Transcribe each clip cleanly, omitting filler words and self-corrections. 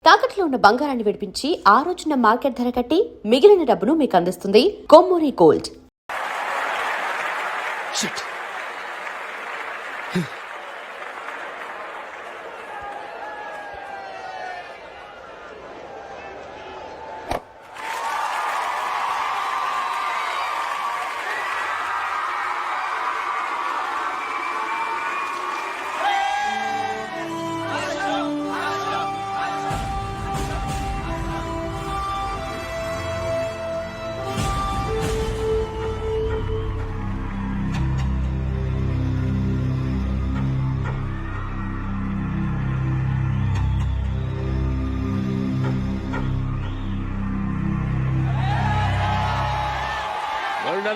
తాకట్లో ఉన్న బంగారాన్ని విడిపించి ఆ రోజున మార్కెట్ ధర కట్టి మిగిలిన డబ్బును మీకు అందిస్తుంది కొమ్మూరి గోల్డ్.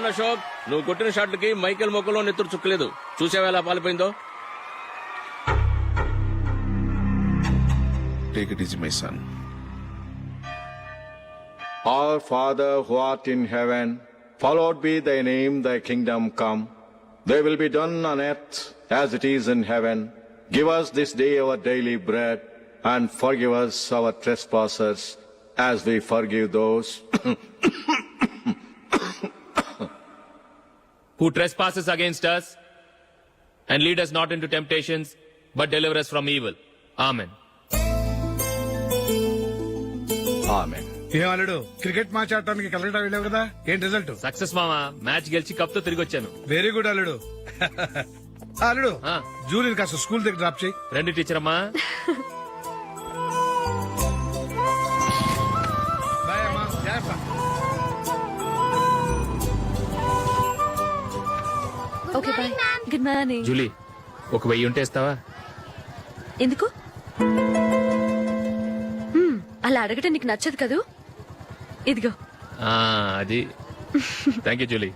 అశోక్, నువ్వు కొట్టిన షాట్లకి మైకేల్ మొక్కలో నెత్తురు చుక్కలేదు. చూసావా ఎలా పాలిపోయిందో? Take it easy, my son. Our Father who art in heaven, hallowed be thy name, thy kingdom come. Thy will be done on earth as it is in heaven. Give us this day our daily bread, and forgive us our trespasses, as we forgive those who trespasses against us, and lead us not into temptations, but deliver us from evil. Amen. Amen. ఏం అల్లుడు, cricket match ఆడటానికి కలకటా వెళ్ళావు కదా, ఏం result? Success మామా, match గెలిచి cup తో తిరిగి వచ్చాను. వెరీ గుడ్ అల్లుడు. అల్లుడు, ఆ. జూలిని కాస్త స్కూల్ దగ్గర డ్రాప్ చేయి. రండి టీచర్ అమ్మా. బాయ్ అమ్మా, జాగ్రత్త. Okay bye. Good morning. Julie, ఒక 1000 ఉంటే ఇస్తావా? ఎందుకు? అలా అడగటం నీకు నచ్చదు కదూ. ఇదిగో. అది థ్యాంక్ యూ జూలీ.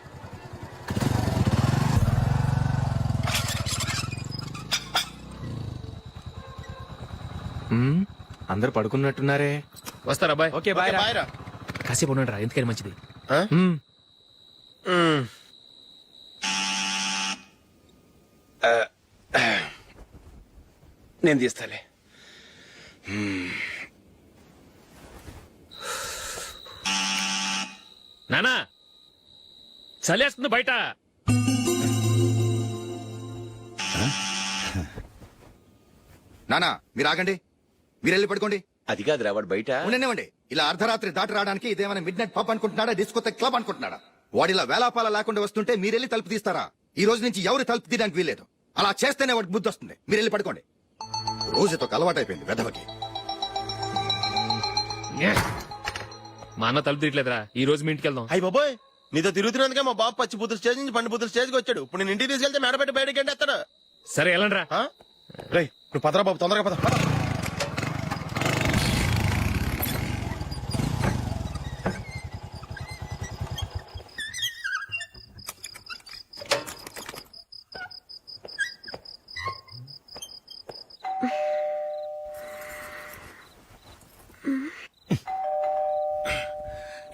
అందరు పడుకున్నట్టున్నారే. వస్తారా బాయ్? ఓకే బాయ్ రా. కాసేపు ఉండండి రా, ఎందుకని మంచిది. నేను తీస్తాలే. నానా, చలేస్తుంది బయట. నానా మీరు ఆగండి, మీరు వెళ్ళి పడుకోండి. అది కాదురా, వాడు బయట ఉండనివ్వండి. ఇలా అర్ధరాత్రి దాటి రావడానికి ఇదేమైనా మిడ్ నైట్ పబ్ అనుకుంటున్నాడా, డిస్కోతెక్ క్లబ్ అనుకుంటున్నాడా? వాడిలా వేలాపాల లేకుండా వస్తుంటే మీరెళ్ళి తలుపు తీస్తారా? ఈ రోజు నుంచి ఎవరు తలుపు తీయడానికి వీల్లేదు. అలా చేస్తేనే వాడికి బుద్ధి వస్తుంది. మీరు వెళ్ళి పడుకోండి. రోజుతో అలవాటైపోయింది వెధవకి. మా అన్న తలుపు తీయట్లేదురా, ఈ రోజు మీ ఇంటికి వెళ్దాం. అయ్యి బాబోయ్, నీతో తిరుగుతున్నందుకే మా బాబు పచ్చి బుద్ధుల స్టేజ్ నుంచి పండు బుద్ధుల స్టేజ్కి వచ్చాడు. ఇప్పుడు నేను ఇంటికి తీసుకెళ్తే మేడపెట్టి బయటకి ఎండేస్తాడు. సరే వెళ్ళండి రా. రే, నువ్వు పదరా బాబు, తొందరగా పద.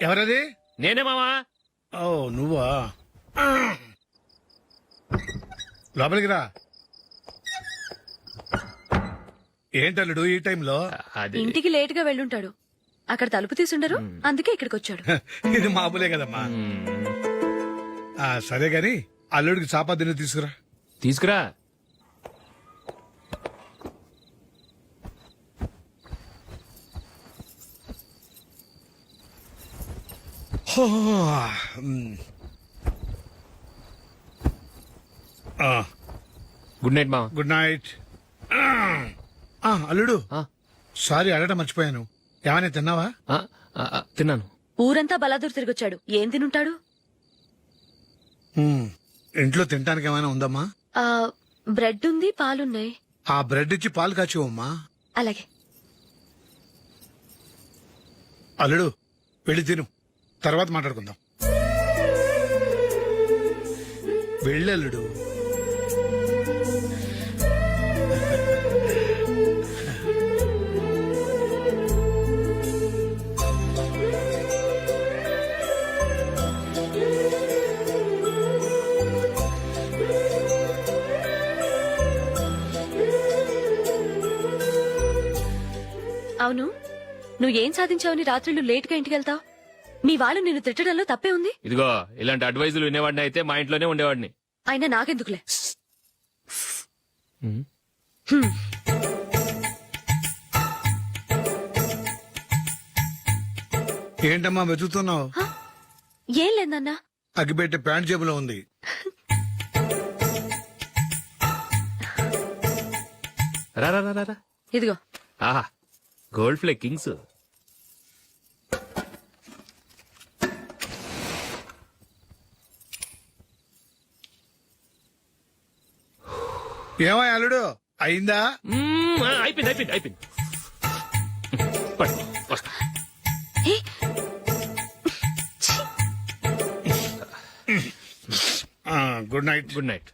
ఎవరది? నేనే మామా. ఓ నువ్వా? లోపలికి రా. ఏంటల్లుడు ఈ టైంలో? అది ఇంటికి లేట్ గా వెళ్ళుంటాడు. అక్కడ తలుపు తీసుండరు, అందుకే ఇక్కడికి వచ్చాడు. ఇది మామూలే కదమ్మా. సరే గాని అల్లుడికి చాపాదిని తీసుకురా. తీసుకురా. గుడ్ నైట్ మామా. Good night. అల్లుడు, సారీ అడగటం మర్చిపోయాను. ఏమైనా తిన్నావా? తిన్నాను. ఊరంతా బలాదూర్ తిరిగొచ్చాడు, ఏం తినుంటాడు? ఇంట్లో తినడానికి ఏమైనా ఉందమ్మా? బ్రెడ్ ఉంది, పాలున్నాయి. ఆ బ్రెడ్ ఇచ్చి పాలు కాచివమ్మా. అలాగే. అల్లుడు, వెళ్ళి తిను, తర్వాత మాట్లాడుకుందాం. వెళ్ళల్లుడు. అవును, నువ్వు ఏం సాధించావని రాత్రులు లేట్ గా ఇంటికి వెళ్తావు? మీ వాళ్ళు నిన్ను తిట్టడంలో తప్పే ఉంది. ఇదిగో ఇలాంటి అడ్వైజులు వినేవాడిని అయితే మా ఇంట్లోనే ఉండేవాడిని. అయినా నాకెందుకులే. ఏంటమ్మా వెతుకుతున్నావు? ఏం లేదన్నా. అగ్గిపెట్టే ప్యాంట్ జేబులో ఉంది. రా రా రా రా, రా. ఇదిగో. ఆహా, గోల్డ్ ఫ్లే కింగ్స్. ఏమో అల్లుడు అయిందా? అయిపోయింది అయిపోయింది అయిపోయింది. పట్టు, వస్తా. Good night. Good night.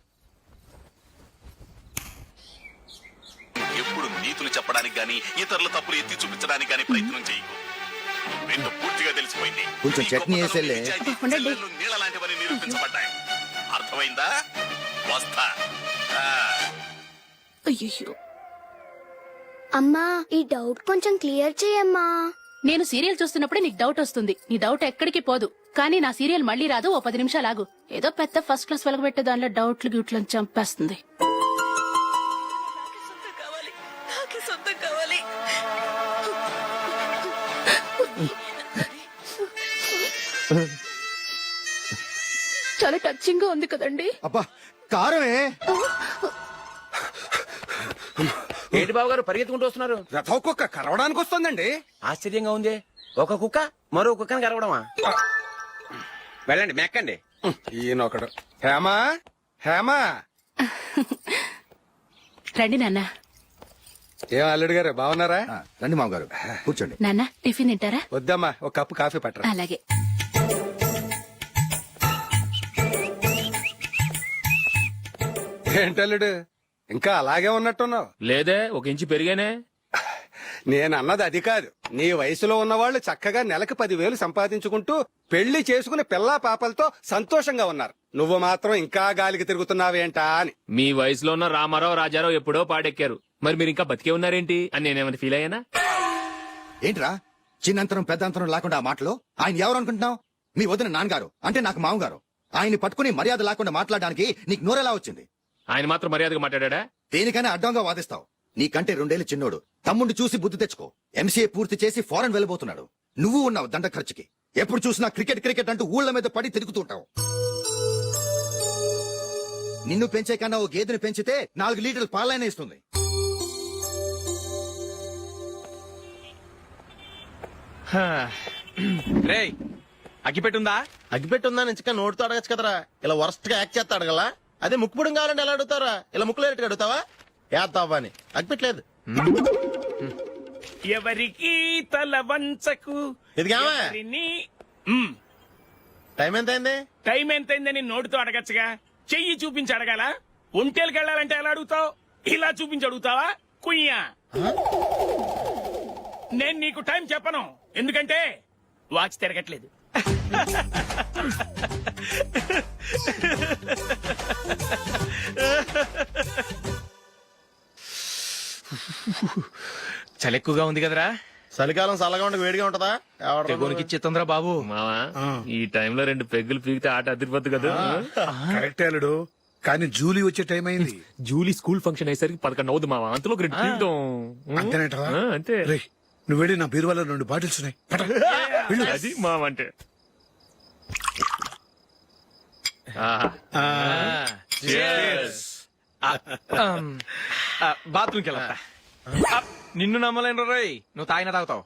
ఎప్పుడు నీతులు చెప్పడానికి గాని ఇతరుల తప్పులు ఎత్తి చూపించడానికి గాని ప్రయత్నం చేయకు. రెండు పూర్తిగా తెలిసిపోయింది. కొంచెం నీ చట్నీ గొప్పతనం, వేసేలే. నిజాయితీ, చెల్లెళ్ళు నీళ్ళ లాంటివని నిరూపించబడ్డాయి. అర్థమైందా? వస్తా. అయ్యో, అమ్మా ఈ డౌట్ కొంచెం క్లియర్ చేయమ్మా. నేను సీరియల్ చూస్తున్నప్పుడే నీకు డౌట్ వస్తుంది. నీ డౌట్ ఎక్కడికి పోదు. కానీ నా సీరియల్ మళ్ళీ రాదు. ఓ 10 నిమిషాలు ఆగు. ఏదో పెద్ద ఫస్ట్ క్లాస్ వెలగబెట్టే దానిలో డౌట్లు గిట్లను చంపేస్తుంది. చాలా టచింగ్ గా ఉంది కదండి. అబ్బా కారమే. ఏంటి బాబు గారు పరిగెత్తుకుంటూ వస్తున్నారు? రథ కుక్క కరవడానికి వస్తుందండి. ఆశ్చర్యంగా ఉంది. ఒక కుక్క మరో కుక్కని కరవడమా? వెళ్ళండి, మెక్కండి. ఈయనొకడు. హేమా హేమా. రండి నాన్న. ఏం అల్లుడు గారు బాగున్నారా? రండి మామగారు కూర్చోండి. నాన్న టిఫిన్ తింటారా? వద్దమ్మా, ఒక కప్పు కాఫీ పట్టరా. అలాగే. ఏంటల్లుడు ఇంకా అలాగే ఉన్నట్టున్నావు? లేదే, ఒక ఇంచు పెరిగానే. నేను అన్నది అది కాదు. నీ వయసులో ఉన్నవాళ్ళు చక్కగా నెలకు 10,000 సంపాదించుకుంటూ పెళ్లి చేసుకుని పిల్లా పాపలతో సంతోషంగా ఉన్నారు. నువ్వు మాత్రం ఇంకా గాలికి తిరుగుతున్నావేంటా అని. మీ వయసులో ఉన్న రామారావు రాజారావు ఎప్పుడో పాడెక్కారు. మరి మీరు ఇంకా బతికే ఉన్నారేంటి అని నేనేమైనా ఫీల్ అయ్యానా? ఏంట్రా చిన్నంతరం పెద్దంతరం లేకుండా ఆ మాటలు? ఆయన ఎవరు అనుకుంటున్నావు? మీ వదిన నాన్నగారు, అంటే నాకు మామగారు. ఆయన్ని పట్టుకుని మర్యాద లేకుండా మాట్లాడడానికి నీకు నోరెలా వచ్చింది? ఆయన మాత్రం మర్యాదగా మాట్లాడా? దేనికైనా అడ్డంగా వాదిస్తావు. నీకంటే 2 ఏళ్ల చిన్నోడు. తమ్ముండి చూసి బుద్ధి తెచ్చుకో. ఎంసీఏ పూర్తి చేసి ఫారెన్ వెళ్ళబోతున్నాడు. నువ్వు ఉన్నావు దండ ఖర్చుకి. ఎప్పుడు చూసినా క్రికెట్ క్రికెట్ అంటూ ఊళ్ళ మీద పడి తిరుగుతుంటావు. నిన్ను పెంచే కన్నా ఓ గేదెని పెంచితే 4 లీటర్లు పాలైన ఇస్తుంది. రేయ్, అగ్గిపెట్టుందా? అగ్గిపెట్టుందా నుంచి నోటితో అడగచ్చు కదరా. ఇలా వరస్ట్ గా యాక్ట్ చేస్తా అడగలా? అదే ముక్కుపుడం కావాలంటే ఎలా అడుగుతారా? ఇలా ముక్కులేటట్టు అడుగుతావా? ఏత్తావా అని. అగ్గిపెట్టలేదు. ఎవరికి తల వంచకు. ఇదిగామా టైం ఎంత అయింది? టైం ఎంతైందని నోటితో అడగచ్చుగా. చెయ్యి చూపించి అడగాల? ఒంటేలకు వెళ్ళాలంటే ఎలా అడుగుతావు? ఇలా చూపించి అడుగుతావా? కుయ్యా. నేను నీకు టైం చెప్పను, ఎందుకంటే వాచ్ తిరగట్లేదు. చలి ఎక్కువగా ఉంది కదరా. చలికాలం చల్లగా ఉండి వేడిగా ఉంటదా? తెగోనికి చిత్తంద్రా బాబు. మావా, ఈ టైంలో 2 పెగ్గులు పీకితే ఆట అదిరిపోద్దు కదా. కరెక్టే అల్లుడు, కానీ జూలీ వచ్చే టైం అయింది. జూలీ స్కూల్ ఫంక్షన్ అయ్యేసరికి 11 అవుదు మావా. అంతలో 2 పీకుతాం. అంతేనేటవా? అంతే. రేయ్, నువ్వు వెళ్ళి నా బీరువాలో 2 బాటిల్స్ ఉన్నాయి. పట. వెళ్ళు. అది మావా అంటే. ఆహా. Cheers. బాత్రూమ్కి వెళ్ళా. నిన్ను నమ్మలేను రోయ్, నువ్వు తాగినా తాగుతావు.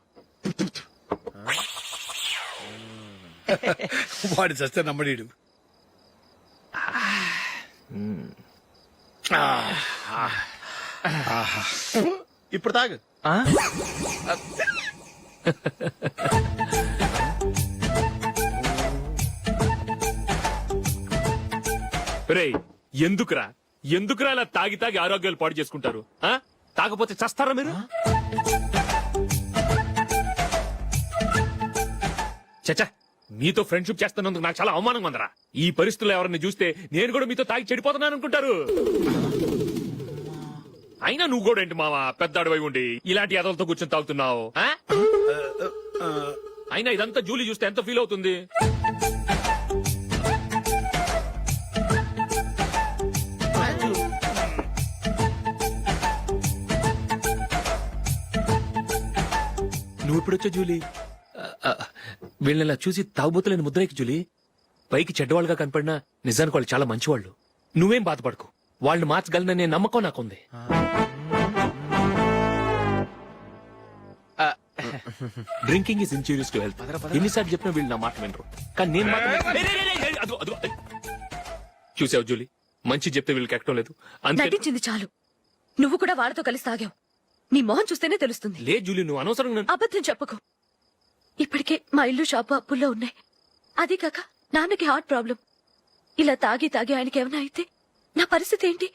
వాడి చస్తే నమ్మడీడు. ఇప్పుడు తాగు. రేయ్, ఎందుకురా ఇలా తాగి తాగి ఆరోగ్యాలు పాడు చేసుకుంటారు? తాగపోతే చస్తారా మీరు? చచ్చా, మీతో ఫ్రెండ్షిప్ చేస్తున్నందుకు నాకు చాలా అవమానంగా ఉందరా. ఈ పరిస్థితుల్లో ఎవరిని చూస్తే నేను కూడా మీతో తాగి చెడిపోతున్నాను అనుకుంటారు. అయినా నువ్వు కూడా ఏంటి మావా పెద్ద అడవై ఉండి ఇలాంటి ఎదలతో కూర్చొని తాగుతున్నావు ఆ? అయినా ఇదంతా జూలీ చూస్తే ఎంత ఫీల్ అవుతుంది? నువ్వు ఇప్పుడొచ్చా జూలీ? వీళ్ళని ఇలా చూసి తాగుబోతులేని ముద్రేకి జూలీ. పైకి చెడ్డవాళ్ళుగా కనపడినా నిజానికి వాళ్ళు చాలా మంచివాళ్ళు. నువ్వేం బాధపడకు, వాళ్ళని మార్చగలననే నమ్మకం నాకుంది. Drinking is injurious to health. ఎన్నిసార్లు చెప్పినా వీళ్ళు నా మాట వినరు, కానీ నేను మాత్రం చూసావు జూలీ, మంచి చెప్తే వీళ్ళకి ఎక్కడం లేదు అంతే. నటించింది చాలు. నువ్వు కూడా వాళ్ళతో కలిసి తాగావు. నీ మొహం చూస్తేనే తెలుస్తుంది. లే జూలీ, నువ్వు అనవసరంగా అబద్ధం చెప్పకు. ఇప్పటికే మా ఇల్లు షాపు అప్పుల్లో ఉన్నాయి. అదే కాక నాన్నకి హార్ట్ ప్రాబ్లం. ఇలా తాగి తాగి ఆయనకి ఏమైనా అయితే నా పరిస్థితి ఏంటి?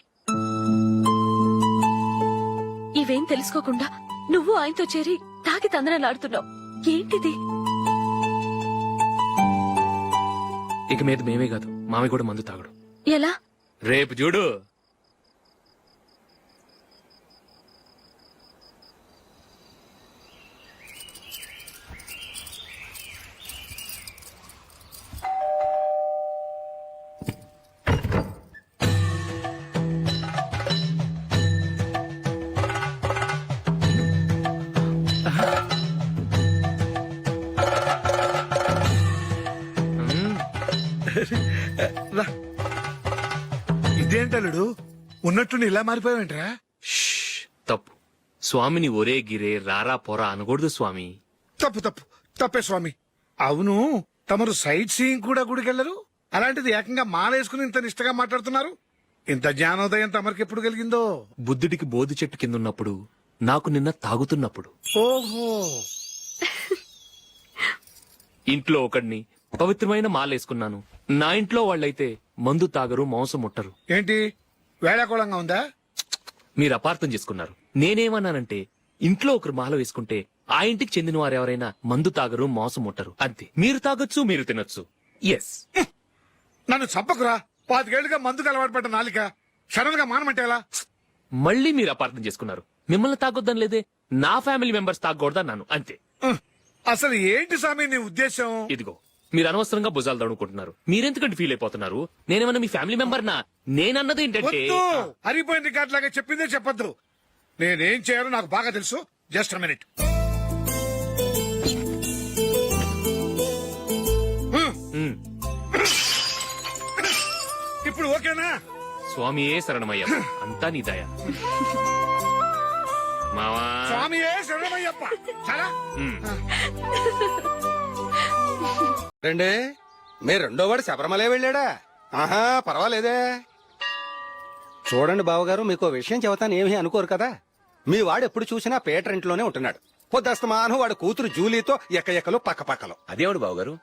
ఇవేం తెలుసుకోకుండా నువ్వు ఆయనతో చేరి తాగి తందనలాడుతున్నావు. ఏంటిది? ఇక మీద మేమే కాదు, మామి కూడా మందు తాగడు. ఎలా? రేపు చూడు. ఇదేంటలుడు ఉన్నట్టుండి ఇలా మారిపోయావేంట్రా? తప్పు స్వామిని ఒరే గిరే రారా పోరా అనకూడదు స్వామి. తప్పే స్వామి. అవును, తమరు సైట్ సీయింగ్ కూడా గుడికెళ్లరు, అలాంటిది ఏకంగా మాలేసుకుని ఇంత నిష్టగా మాట్లాడుతున్నారు. ఇంత జ్ఞానోదయం తమరికి ఎప్పుడు కలిగిందో? బుద్ధుడికి బోధి చెట్టు కింద ఉన్నప్పుడు, నాకు నిన్న తాగుతున్నప్పుడు. ఓహో, ఇంట్లో ఒకడిని పవిత్రమైన మాలేసుకున్నాను. నా ఇంట్లో వాళ్ళైతే మందు తాగరు, మాంసం ముట్టరు. ఏంటి వేళాకోళంగా ఉందా? మీరు అపార్థం చేసుకున్నారు. నేనేమన్నానంటే ఇంట్లో ఒకరు మాల వేసుకుంటే ఆ ఇంటికి చెందిన వారు ఎవరైనా మందు తాగరు, మాంసం ముట్టరు అంతే. మీరు తాగొచ్చు, మీరు తినొచ్చు. ఎస్. నన్ను చంపకురా. 5 ఏళ్లుగా మందుకు అలవాటు పడ్డ నాలిక సడన్ గా మానమంటే ఎలా? మళ్ళీ మీరు అపార్థం చేసుకున్నారు. మిమ్మల్ని తాగొద్దని లేదే, నా ఫ్యామిలీ మెంబర్స్ తాగకూడదన్నాను అంతే. అసలు ఏంటి స్వామి నీ ఉద్దేశం? ఇదిగో మీరు అనవసరంగా భుజాలు దడుకుంటున్నారు. మీరెందుకంటే ఫీల్ అయిపోతున్నారు? నేనేమన్నా మీ ఫ్యామిలీ మెంబర్ నా? నేనన్నది ఏంటంటే హరిపోయిన రికార్డ్ లాగా చెప్పిందే చెప్పొద్దు. నేనేం చేయాలో నాకు బాగా తెలుసు. Just minute. ఇప్పుడు ఓకేనా? స్వామియే శరణమయ్య, అంతా నీ దయ. మావా స్వామియే శరణమయ్యప్ప. చాలా రండి. మీ రెండో వాడు శబరిమలే వెళ్ళాడా? ఆహా, పర్వాలేదే. చూడండి బావగారు, మీకు విషయం చెబుతాను, ఏమీ అనుకోరు కదా. మీ వాడు ఎప్పుడు చూసినా పేటరింట్లోనే ఉంటున్నాడు. పొద్దస్తమాను వాడు కూతురు జూలీతో ఎక్కలు పక్కపక్కలు. అదేవిడు బావగారు,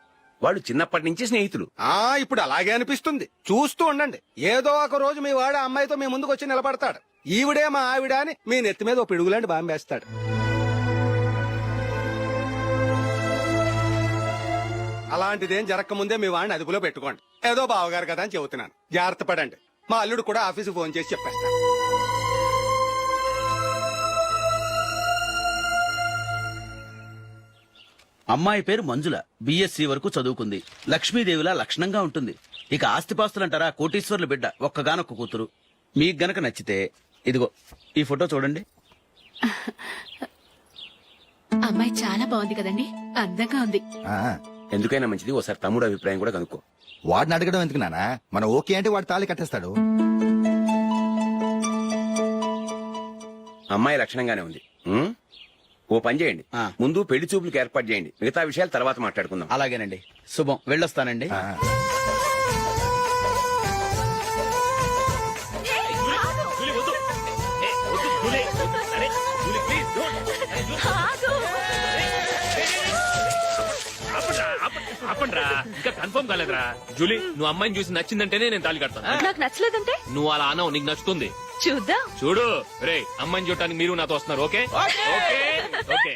వాళ్ళు చిన్నప్పటి నుంచి స్నేహితులు. ఇప్పుడు అలాగే అనిపిస్తుంది. చూస్తూ ఉండండి, ఏదో ఒక రోజు మీ వాడు అమ్మాయితో మీ ముందుకు వచ్చి నిలబడతాడు. ఈవిడే మా ఆవిడ అని మీ నెత్తి మీద ఓ పిడుగులాంటి బాంబేస్తాడు. అలాంటిదేం జరగకముందే మీ వాడిని అదుపులో పెట్టుకోండి. ఏదో బావగారు కదా అని చెబుతున్నాను, జాగ్రత్త పడండి. మా అల్లుడు కూడా ఆఫీసు ఫోన్ చేసి చెప్పేస్తాను. అమ్మాయి పేరు మంజుల, బిఎస్సి వరకు చదువుకుంది. లక్ష్మీదేవిలా లక్షణంగా ఉంటుంది. ఇక ఆస్తిపాస్తులంటారా, కోటీశ్వర్ల బిడ్డ, ఒక్కగానొక్క కూతురు. మీకు గనక నచ్చితే ఇదిగో ఈ ఫోటో చూడండి. అమ్మాయి చాలా బాగుంది కదండి, అందంగా ఉంది. ఎందుకైనా మంచిది ఒకసారి తమ్ముడు అభిప్రాయం కూడా కనుక్కో. వాడిని అడగడం ఎందుకు నానా? మనం ఓకే అంటే వాడు తాళి కట్టేస్తాడు. అమ్మాయి లక్షణంగానే ఉంది. ఓ పని చేయండి, ముందు పెళ్లి చూపులకు ఏర్పాటు చేయండి. మిగతా విషయాలు తర్వాత మాట్లాడుకుందాం. అలాగేనండి. శుభం, వెళ్ళొస్తానండి. ఆపండ్రా, ఇంకా కన్ఫర్మ్ కాలేదురా. జూలీ, నువ్వు అమ్మాయిని చూసి నచ్చిందంటేనే నేను తాళి కడతాను. నాకు నచ్చలేదంటే నువ్వు అలా అనవు, నీకు నచ్చుతుంది. చూద్దాం. చూడు రే, అమ్మాయిని చూడటానికి మీరు నాతో వస్తున్నారు. Okay okay okay.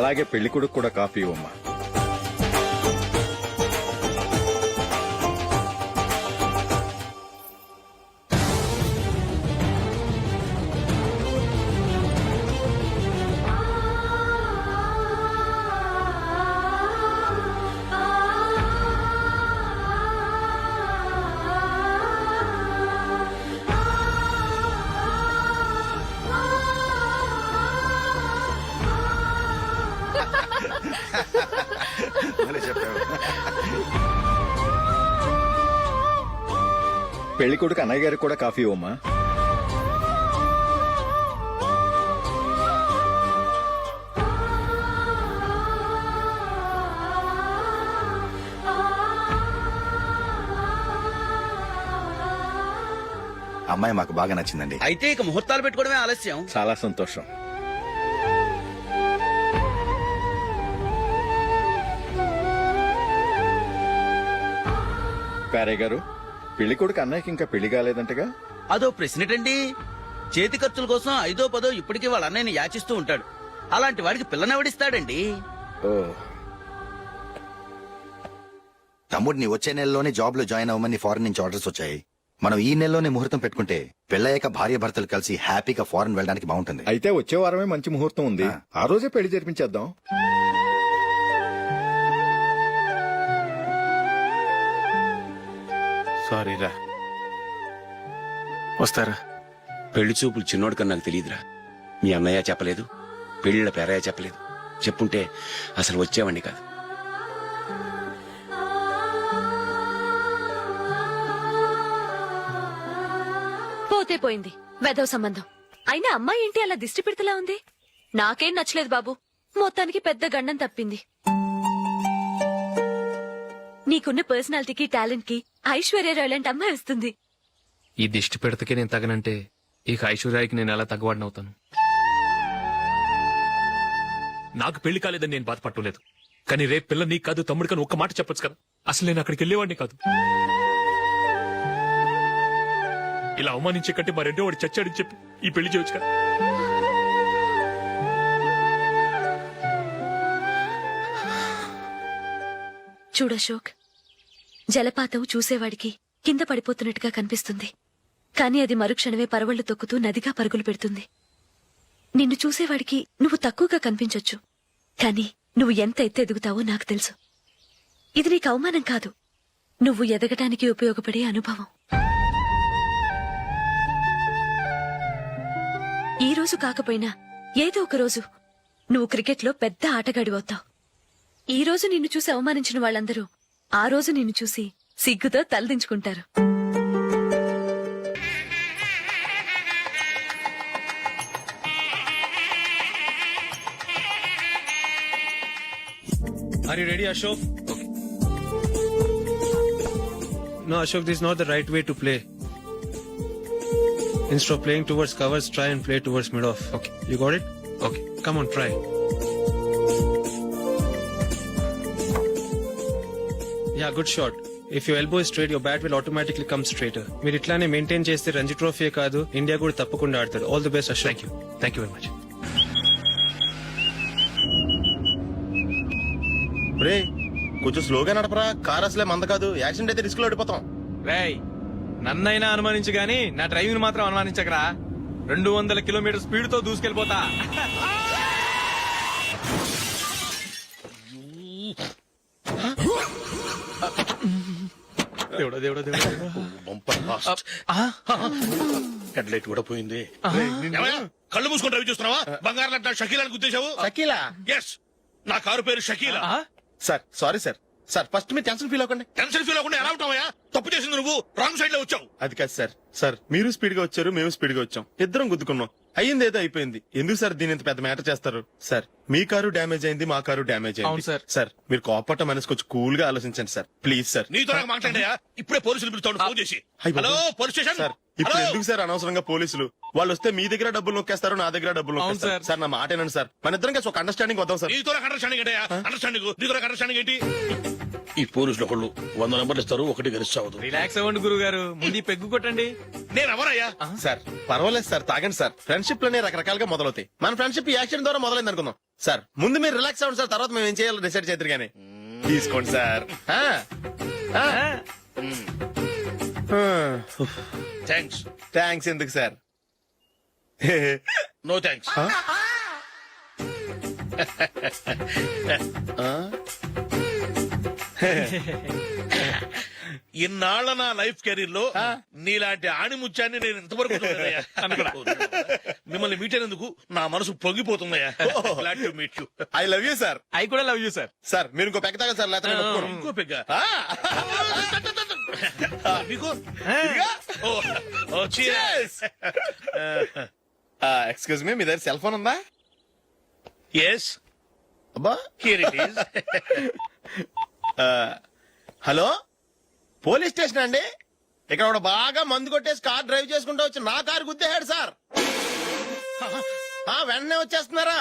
అలాగే పెళ్లి కొడుకు కూడా కాఫీ ఇవ్వమ్మా. పెళ్లి కొడుకు అన్నయ్య గారికి కూడా కాఫీ ఇవ్వమ్మా. అమ్మాయి మాకు బాగా నచ్చిందండి. అయితే ఇక ముహూర్తాలు పెట్టుకోవడమే ఆలస్యం. చాలా సంతోషం. ప్యారే గారు, పెళ్లి కొడుకు అన్నయ్యకి ఇంకా పెళ్లి కాలేదంటగా? అదో ప్రశ్నటండి. చేతి ఖర్చుల కోసం 5ో 10ో ఇప్పటికీ వాళ్ళ అన్నయ్యని యాచిస్తూ ఉంటాడు. అలాంటి వాడికి పిల్లనెవడిస్తాడండి? ఓ, తమ్ముడిని వచ్చే నెలలోనే జాబ్ లో జాయిన్ అవ్వమని ఫారెన్ నుంచి ఆర్డర్స్ వచ్చాయి. మనం ఈ నెలలోనే ముహూర్తం పెట్టుకుంటే పెళ్ళయ్యాక భార్య భర్తలు కలిసి హ్యాపీగా ఫారెన్ వెళ్ళడానికి బాగుంటుంది. అయితే వచ్చే వారమే మంచి ముహూర్తం ఉంది. ఆ రోజే పెళ్లి జరిపించేద్దాం. సారీరా. వస్తారా? పెళ్లి చూపులు చిన్నోడికన్నా నాకు తెలియదురా. మీ అన్నయ్య చెప్పలేదు, పెళ్లిళ్ళ పేరయ్య చెప్పలేదు. చెప్పుంటే అసలు వచ్చేవాడిని కాదు. పోతే పోయింది వెధవ సంబంధం. అయినా అమ్మాయి ఏంటి అలా దిష్టి పెడతలా ఉంది? నాకేం నచ్చలేదు బాబు. మొత్తానికి పెద్ద గండం తప్పింది. నీకున్న పర్సనాలిటీకి టాలెంట్ కి ఐశ్వర్యరాయ్ లాంటి అమ్మాయి వస్తుంది. ఈ దిష్టి పెడతకే నేను తగనంటే ఇక ఐశ్వర్యానికి నేను ఎలా తగ్గవాడినవుతాను? నాకు పెళ్లి కాలేదని నేను బాధపట్టలేదు, కానీ రేపు పిల్ల నీకు కాదు తమ్ముడు కానీ ఒక్క మాట చెప్పొచ్చు కదా. అసలు నేను అక్కడికి వెళ్ళేవాడిని కాదు. ఇలా అవమానించే కంటే మా రెండో వాడు చచ్చాడని చెప్పి ఈ పెళ్లి చేయొచ్చు కదా. చూడశోక్, జలపాతం చూసేవాడికి కింద పడిపోతున్నట్టుగా కనిపిస్తుంది, కానీ అది మరుక్షణమే పరవళ్లు తొక్కుతూ నదిగా పరుగులు పెడుతుంది. నిన్ను చూసేవాడికి నువ్వు తక్కువగా కనిపించొచ్చు, కానీ నువ్వు ఎంత ఎత్తు ఎదుగుతావో నాకు తెలుసు. ఇది నీకు అవమానం కాదు, నువ్వు ఎదగటానికి ఉపయోగపడే అనుభవం. ఈ రోజు కాకపోయినా ఏదో ఒక రోజు నువ్వు క్రికెట్లో పెద్ద ఆటగాడివవుతావు. ఈ రోజు నిన్ను చూసి అవమానించిన వాళ్ళందరూ ఆ రోజు నిన్ను చూసి సిగ్గుతో తలదించుకుంటారు. Are you ready, Ashok? Okay. No, Ashok, this is not the right way to play. Instead of playing towards covers, try and play towards mid-off. Okay. You got it? Okay. Come on, try. Yeah, good shot. If your elbow is straight, your bat will automatically come straighter. మీరు ఇట్లానే maintain చేస్తే Ranji trophy కాదు India కూడా తప్పకుండా ఆడతారు. All the best, Ashok. Thank you very much. రే కొంచెం స్లోగా నడపరా, కార్ అసలే మంద కాదు. యాక్సిడెంట్ అయితే రిస్క్ లో ఓడిపోతాం. రేయ్, నన్నైనా అనుమానించు గాని నా డ్రైవింగ్ మాత్రం అనుమానించకరా. 200 కిలోమీటర్ స్పీడ్ తో దూసుకెళ్ళిపోతా. దేవుడా దేవుడా దేవుడా. హెడ్ లైట్ కూడా పోయింది. కళ్ళు మూసుకొని రవి చూస్తున్నావా? బంగారం లాంటి షకీలాని గుర్తించావు? షకీలా? ఎస్, నా కారు పేరు Shakeela. Sir sorry sir. Sir first మీరు టెన్షన్ ఫీల్ అవ్వకండి. టెన్షన్ ఫీల్ అవ్వకుండా ఎలా ఉంటావా? తప్పు చేసింది నువ్వు, రాంగ్ సైడ్ లో వచ్చావు. అది కాదు సార్. సార్ మీరు స్పీడ్ గా వచ్చారు, మేము స్పీడ్ గా వచ్చాం, ఇద్దరం గుద్దుకున్నాం. అయ్యింది ఏదో అయిపోయింది. ఎందుకు సార్ దీని ఇంత పెద్ద మ్యాటర్ చేస్తారు? సార్ మీ కారు డ్యామేజ్ అయింది, మా కారు డ్యామేజ్ అయింది. సార్ మీరు కోపట్ట మనసు కొంచెం కూల్ గా ఆలోచించండి సార్, ప్లీజ్ సార్. నీతో నాకు మాట్లాడాయా? ఇప్పుడే పోలీసులు పిలుస్తాను, ఫోన్ చేసి. Hello police station. సార్ ఇప్పుడు ఎందుకు సార్ అనవసరంగా పోలీసులు? వాళ్ళు వస్తే మీ దగ్గర డబ్బులు నొక్కేస్తారు, నా దగ్గర డబ్బులు నొక్కేస్తారు. సార్ నా మాట ఏనండి సార్, మన ఇద్దరం కలిసి ఒక అండర్స్టాండింగ్ వద్దాం సార్. నీతో నాకు అండర్స్టాండింగ్ ఏంటయ్యా? అండర్స్టాండింగ్ నీతో నాకు అండర్స్టాండింగ్ ఏంటి? ఈ పోలీసులు ఒకళ్ళు 100 నెంబర్లు ఇస్తారు, ఒకటి గెలిచావదు. రిలాక్స్ అవ్వండి గురువు గారు, ముందు పెగ్గు కొట్టండి. నేను ఎవరయ్యా? సార్ పర్వాలేదు సార్, తాగండి సార్. ఫ్రెండ్షిప్ లోనే రకరకాలుగా మొదలవుతాయి. మన ఫ్రెండ్షిప్ యాక్సిడెంట్ ద్వారా మొదలైంది అనుకుందాం. సార్ ముందు మీరు రిలాక్స్ అవ్వండి సార్, తర్వాత మేము ఏం చేయాలో డిసైడ్ చేద్దరు కానీ. తీసుకోండి సార్. థ్యాంక్స్. థ్యాంక్స్ ఎందుకు సార్? No thanks. ఇన్నాళ్ళ నా లైఫ్ కెరీర్ లో నీలాంటి ఆణిముత్యాన్ని నేను ఇంతవరకు చూడలేదయ్యా. మిమ్మల్ని మీట్ అయినందుకు నా మనసు పొంగిపోతుందయ్యా. Glad to meet you. I love you sir. I కూడా లవ్ యూ సార్. సార్ మీరు ఇంకో పెక్క తాగండి సార్, లేకపోతే నేను ఒప్పుకోను. ఇంకో పెగ్గ. మీకు ఎక్స్క్యూజ్ మీ, మీ దగ్గర సెల్ ఫోన్ ఉందా? ఎస్, అబ్బా, here it is. Hello, police station అండి. ఇక్కడ ఒకడు బాగా మందు కొట్టేసి కార్ డ్రైవ్ చేసుకుంటూ వచ్చి నా కారు గుద్దేశాడు సార్. వెంటనే వచ్చేస్తున్నారా?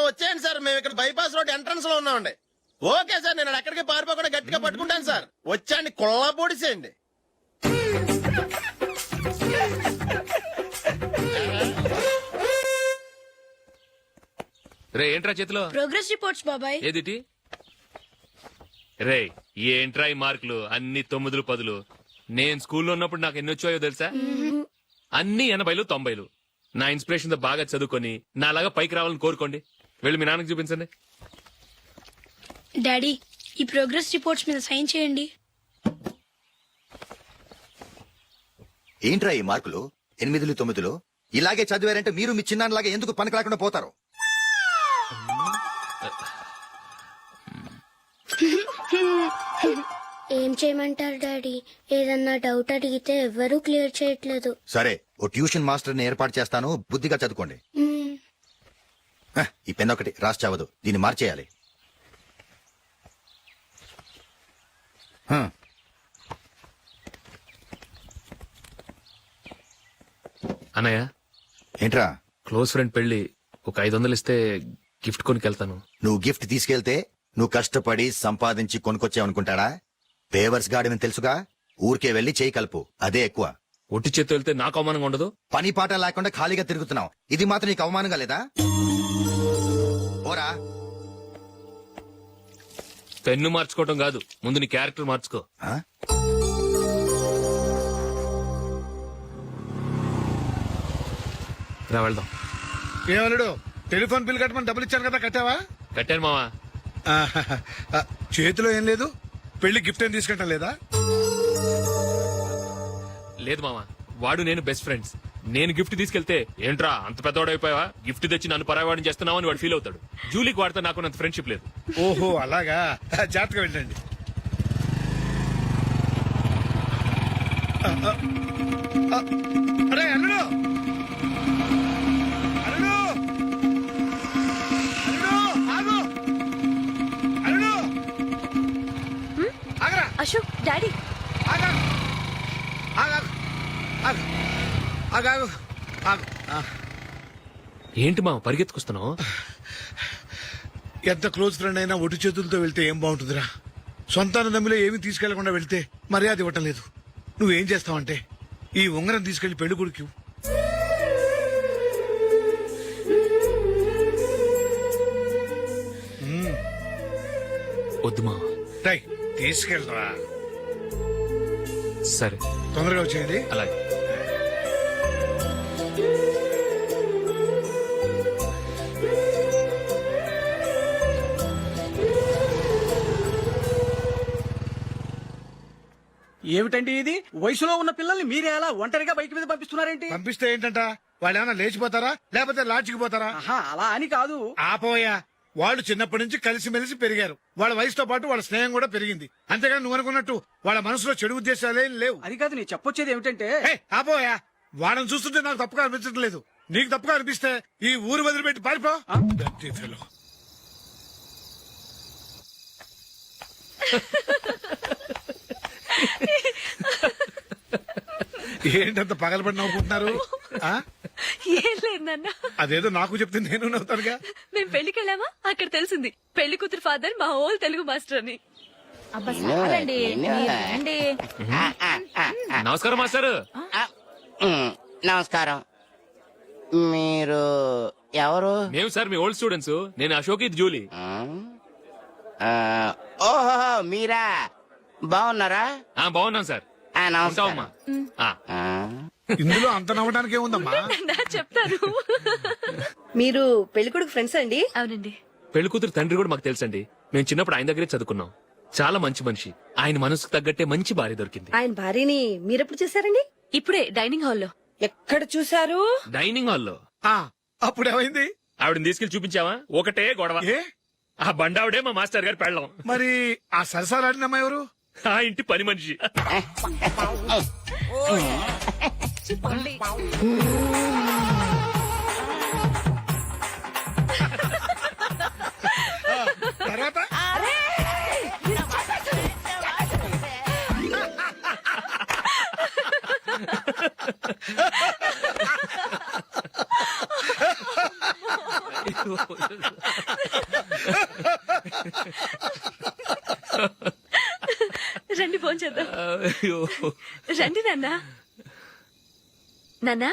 వచ్చేయండి సార్, మేము ఇక్కడ బైపాస్ రోడ్ ఎంట్రన్స్ లో ఉన్నామండి. ఓకే సార్, నేను ఎక్కడికి పారిపోకుండా గట్టిగా పట్టుకుంటాను సార్. వచ్చాండి, కుళ్ళ పొడిసేయండి. రే ఏంట్రా చేతిలో? ప్రోగ్రెస్ రిపోర్ట్స్ బాబాయ్. ఏదిటి? రే ఏంట్రా ఈ మార్కులు అన్ని 9, 10? నేను స్కూల్లో ఉన్నప్పుడు నాకు ఎన్ని వచ్చాయో తెలుసా? అన్ని 80, 90. నా ఇన్స్పిరేషన్ తో బాగా చదువుకొని నాలాగా పైకి రావాలని కోరుకోండి. వెళ్ళి మీ నాన్నకి చూపించండి. డాడీ, ఈ ప్రోగ్రెస్ రిపోర్ట్స్ మీద సైన్ చేయండి. ఏంట్రా ఈ మార్కులు 8, 9? ఇలాగే చదివారంటే మీరు మీ చిన్నాన్నలాగా ఎందుకు పనికి రాకుండా పోతారు? ఏం చేయమంటారు డాడీ? ఏదన్నా డౌట్ అడిగితే ఎవ్వరూ క్లియర్ చేయట్లేదు. సరే, ఓ ట్యూషన్ మాస్టర్ ని ఏర్పాటు చేస్తాను, బుద్ధిగా చదువుకోండి. ఈ పెన్ ఒకటి రాసి చావదు, దీన్ని మార్చేయాలి. అన్నయ్య, ఏంట్రా? క్లోజ్ ఫ్రెండ్ పెళ్లి, ఒక 500 ఇస్తే గిఫ్ట్ కొనుకెళ్తాను. నువ్వు గిఫ్ట్ తీసుకెళ్తే నువ్వు కష్టపడి సంపాదించి కొనుక్కొచ్చావనుకుంటాడా? పేవర్స్ గాడమని తెలుసుగా, ఊరికే వెళ్లి చేయి కలుపు, అదే ఎక్కువ. ఒట్టి చేత్తో వెళ్తే నాకు అవమానంగా ఉండదు? పని పాట లేకుండా ఖాళీగా తిరుగుతున్నావు, ఇది మాత్రం నీకు అవమానంగా లేదా? ఓరా. పెన్ను మార్చుకోవటం కాదు, ముందు నీ క్యారెక్టర్ మార్చుకో. రా వెళ్దాం. ఏమన్నాడు? టెలిఫోన్ బిల్ కట్టమని డబ్బులు ఇచ్చాను కదా, కట్టావా? కట్టాను మావా. చేతిలో ఏం లేదు, పెళ్లి గిఫ్ట్ ఏం తీసుకుంటా లేదా? లేదు మావా, వాడు నేను బెస్ట్ ఫ్రెండ్స్. నేను గిఫ్ట్ తీసుకెళ్తే ఏంట్రా అంత పెద్దవాడైపోయావా, గిఫ్ట్ తెచ్చి నన్ను పరాయవాడిని చేస్తున్నావు అని వాడు ఫీల్ అవుతాడు. జూలీకి వాడితే నాకు అంత ఫ్రెండ్షిప్ లేదు. ఓహో అలాగా, జాగ్రత్తగా వెళ్ళండి. అరే అల్లుడు, అల్లుడు, అల్లుడు, ఆగు, అల్లుడు, ఆగరా. అశోక్, డాడీ. ఆగు, ఆగు, ఆగు, ఆగు, ఆగు, ఆగు. ఏంటి మావ పరిగెత్తుకొస్తున్నావు? ఎంత క్లోజ్ ఫ్రెండ్ అయినా ఒటి చేతులతో వెళ్తే ఏం బాగుంటుందిరా? సొంతాన నమ్మిలో ఏమీ తీసుకెళ్లకుండా వెళ్తే మర్యాద ఇవ్వటం లేదు. నువ్వేం చేస్తావంటే ఈ ఉంగరం తీసుకెళ్లి పెళ్లి కొడుకు. వద్దు మావ. రై, తీసుకెళ్ళరా. సరే, తొందరగా వచ్చేయండి. అలాగే. ఏమిటండి ఇది? వయసులో ఉన్న పిల్లల్ని మీరే అలా ఒంటరిగా బయట మీద పంపిస్తున్నారేంటి? పంపిస్తే ఏంటంట, వాళ్ళు ఏమైనా లేచిపోతారా లేకపోతే లాడ్జికి పోతారా? అలా అని కాదు. ఆపోయా, వాళ్ళు చిన్నప్పటి నుంచి కలిసిమెలిసి పెరిగారు. వాళ్ళ వయసుతో పాటు వాళ్ళ స్నేహం కూడా పెరిగింది. అంతేగాని నువ్వు అనుకున్నట్టు వాళ్ళ మనసులో చెడు ఉద్దేశాలేం లేవు. అది కాదు, నేను చెప్పొచ్చేది ఏమిటంటే, ఆపోయా, వాళ్ళని చూస్తుంటే నాకు తప్పుగా అనిపించడం లేదు. నీకు తప్పుగా అనిపిస్తే ఈ ఊరు వదిలిపెట్టి పారిపో. Dirty fellow. ఏంటంత పగలబడి నవ్వుకుంటున్నారు? ఏం లేదు నాన్న. అదేదో నాకు చెప్తే నేను నవ్వుతానుగా. మేము పెళ్లికి వెళ్ళామా, అక్కడ తెలిసింది పెళ్లి కూతురు ఫాదర్ మా హోల్ తెలుగు మాస్టర్ అని. నమస్కారం మాస్టర్. నమస్కారం. మీరు ఎవరు మేము సార్ మీ ఓల్డ్ స్టూడెంట్స్. నేను అశోక్, ఇది జూలీ. ఓహో మీరా బాగున్నారా? బాగున్నాం సార్. ఉంటావమ్మా. ఇందులో అంత నవ్వడానికి ఏముందమ్మా? చెప్తాను. మీరు పెళ్లికొడుకు ఫ్రెండ్స్ అండి? అవునండి. పెళ్లి కూతురు తండ్రి కూడా మాకు తెలుసండి. మేము చిన్నప్పుడు ఆయన దగ్గరే చదువుకున్నాం. చాలా మంచి మనిషి. ఆయన మనసుకు తగ్గట్టే మంచి భార్య దొరికింది. ఆయన భార్యని మీరెప్పుడు చూసారండి? ఇప్పుడే డైనింగ్ హాల్లో. ఎక్కడ చూసారు? డైనింగ్ హాల్లో. అప్పుడు ఏమైంది? ఆవిడని తీసుకెళ్లి చూపించావా? ఒకటే గొడవ. ఏ ఆ బండావిడే మా మాస్టర్ గారు పెళ్ళం. మరి ఆ సరసాలాడినమ్మా ఎవరు? ఆ ఇంటి పని మనిషి. తర్వాత రండి ఫోన్ చేద్దాం. అయ్యో. రండి నాన్నా. నాన్నా